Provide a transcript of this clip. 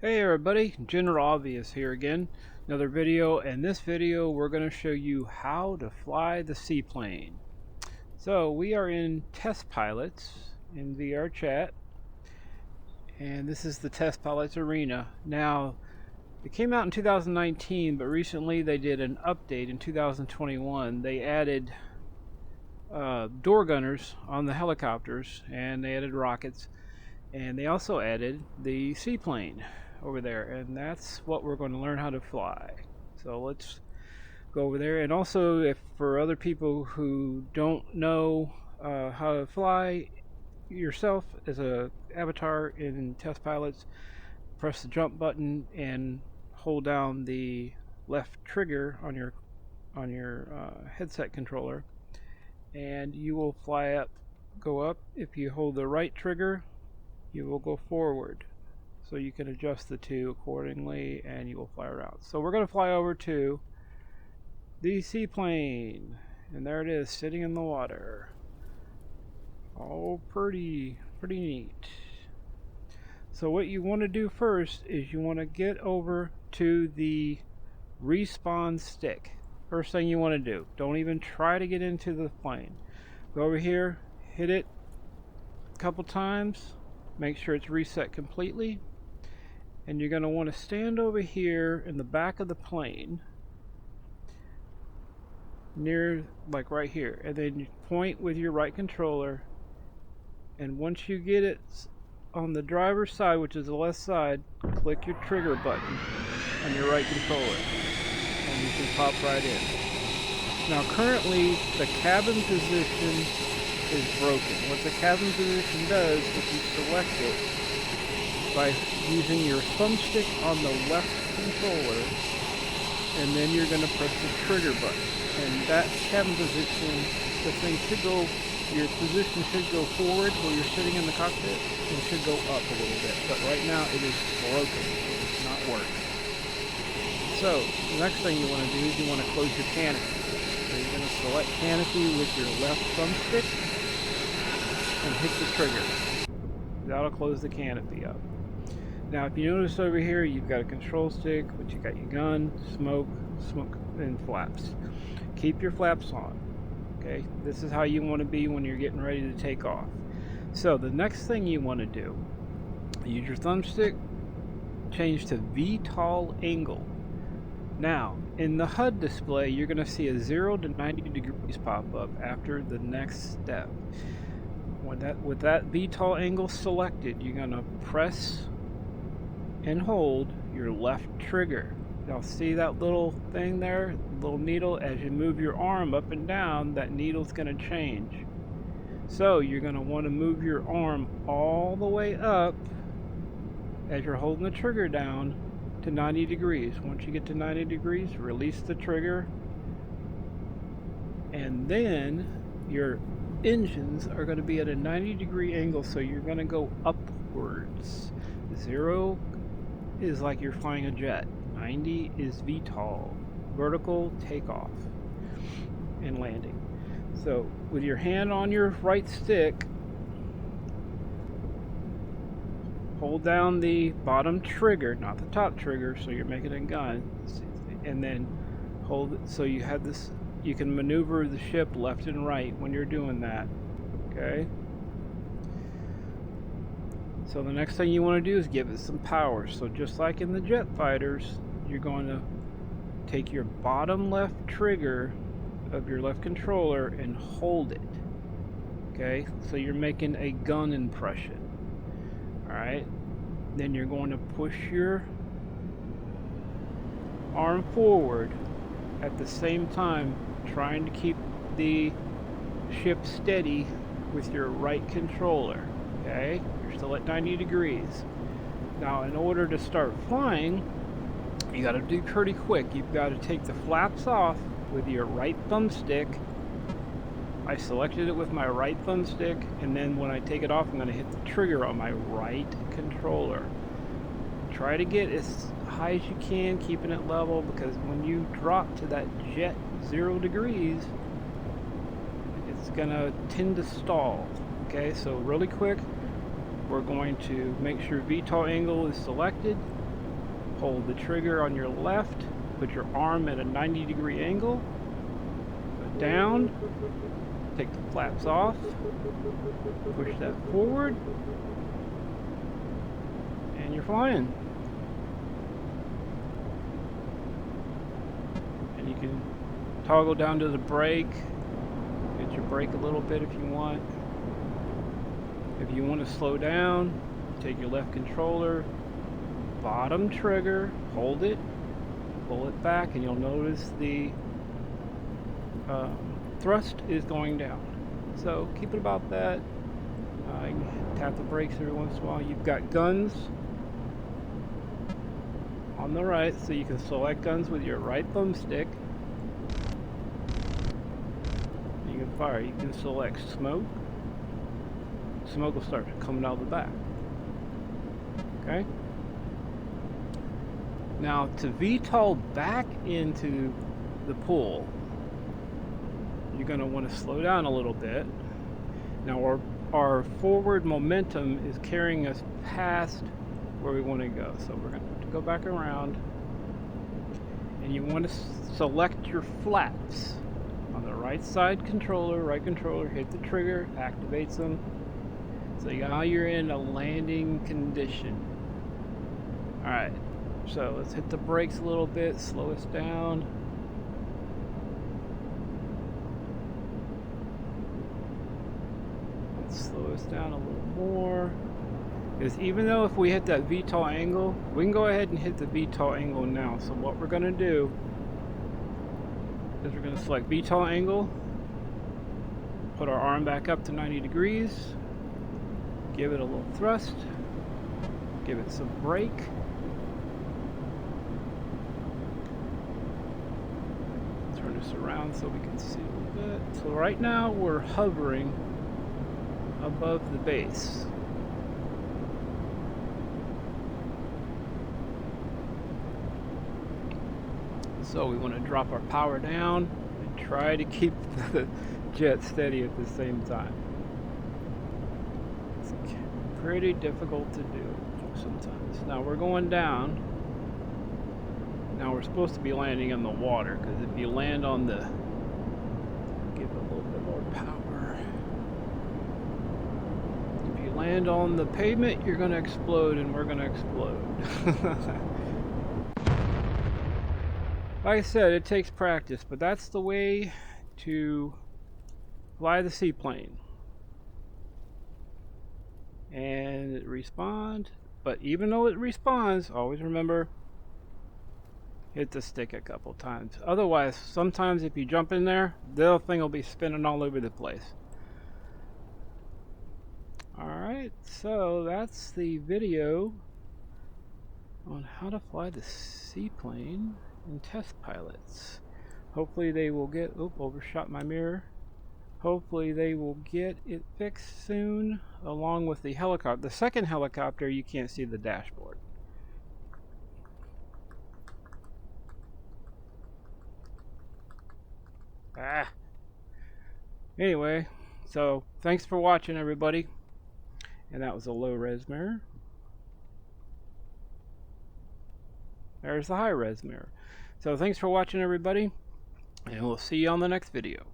Hey everybody, General Obvious here again. Another video. In this video we're going to show you how to fly the seaplane. So we are in test pilots in VR chat, and this is the test pilots arena. Now it came out in 2019, but recently they did an update in 2021. They added door gunners on the helicopters, and they added rockets, and they also added the seaplane over there, and that's what we're going to learn how to fly. So let's go over there. And also, if for other people who don't know how to fly yourself as a avatar in test pilots, press the jump button and hold down the left trigger on your headset controller, and you will fly up, go up. If you hold the right trigger, you will go forward. So you can adjust the two accordingly and you will fly around. So we're going to fly over to the seaplane, and there it is sitting in the water. Oh, pretty neat. So what you want to do first is you want to get over to the respawn stick. First thing you want to do, don't even try to get into the plane. Go over here, hit it a couple times, make sure it's reset completely, and you're going to want to stand over here in the back of the plane, near, like right here, and then you point with your right controller, and once you get it on the driver's side, which is the left side, click your trigger button on your right controller and you can pop right in. Now currently the cabin position is broken. What the cabin position does is you select it by using your thumbstick on the left controller, and then you're going to press the trigger button, and that cabin position, the thing should go, your position should go forward where you're sitting in the cockpit, and should go up a little bit, but right now it is broken. It does not work. So the next thing you want to do is you want to close your canopy. So you're going to select canopy with your left thumbstick and hit the trigger. That'll close the canopy up. Now if you notice over here, you've got a control stick, but you got your gun, smoke, and flaps. Keep your flaps on. Okay, this is how you want to be when you're getting ready to take off. So the next thing you want to do, use your thumbstick, change to VTOL angle. Now in the HUD display, you're going to see a 0 to 90 degrees pop up after the next step. With that VTOL angle selected, you're going to press and hold your left trigger. Now see that little thing there, little needle? As you move your arm up and down, that needle's going to change. So you're going to want to move your arm all the way up as you're holding the trigger down to 90 degrees. Once you get to 90 degrees, release the trigger, and then your engines are going to be at a 90-degree angle, so you're going to go upwards. 0 is like you're flying a jet. 90 is VTOL, vertical takeoff and landing. So with your hand on your right stick, hold down the bottom trigger, not the top trigger, so you're making a gun, and then hold it so you have this, you can maneuver the ship left and right when you're doing that. Okay? So the next thing you want to do is give it some power. So just like in the jet fighters, you're going to take your bottom left trigger of your left controller and hold it. Okay? So you're making a gun impression. Alright? Then you're going to push your arm forward at the same time, trying to keep the ship steady with your right controller. Okay? You're still at 90 degrees. Now in order to start flying, you got to do pretty quick. You've got to take the flaps off with your right thumbstick. I selected it with my right thumbstick, and then when I take it off, I'm going to hit the trigger on my right controller. Try to get as high as you can, keeping it level, because when you drop to that jet 0 degrees, it's going to tend to stall. Okay, so really quick, we're going to make sure VTOL angle is selected. Hold the trigger on your left, put your arm at a 90-degree angle, put down, take the flaps off, push that forward, and you're flying. And you can toggle down to the brake, get your brake a little bit if you want. If you want to slow down, take your left controller, bottom trigger, hold it, pull it back, and you'll notice the thrust is going down. So keep it about that. You can tap the brakes every once in a while. You've got guns on the right, so you can select guns with your right thumbstick. You can fire. You can select smoke. Smoke will start coming out of the back. Okay? Now, to VTOL back into the pool, you're going to want to slow down a little bit. Now, our forward momentum is carrying us past where we want to go. So we're going to have to go back around. And you want to select your flaps. On the right side controller, right controller, hit the trigger, activates them. So now you're in a landing condition. Alright, so let's hit the brakes a little bit, slow us down. Let's slow us down a little more. Because even though if we hit that VTOL angle, we can go ahead and hit the VTOL angle now. So what we're going to do is we're going to select VTOL angle, put our arm back up to 90 degrees, give it a little thrust, give it some brake. Turn this around so we can see a little bit. So right now we're hovering above the base. So we want to drop our power down and try to keep the jet steady at the same time. It's pretty difficult to do sometimes. Now we're going down. Now we're supposed to be landing on the water, because if you land on the... give it a little bit more power. If you land on the pavement, you're going to explode, and we're going to explode. Like I said, it takes practice, but that's the way to fly the seaplane. And it responds, but even though it responds, always remember, hit the stick a couple times. Otherwise, sometimes if you jump in there, the thing will be spinning all over the place. Alright, so that's the video on how to fly the seaplane and test pilots. Hopefully they will get... Oop, overshot my mirror. Hopefully they will get it fixed soon, along with the helicopter. The second helicopter, you can't see the dashboard. Anyway, so thanks for watching, everybody. And that was a low-res mirror. There's the high-res mirror. So thanks for watching, everybody, and we'll see you on the next video.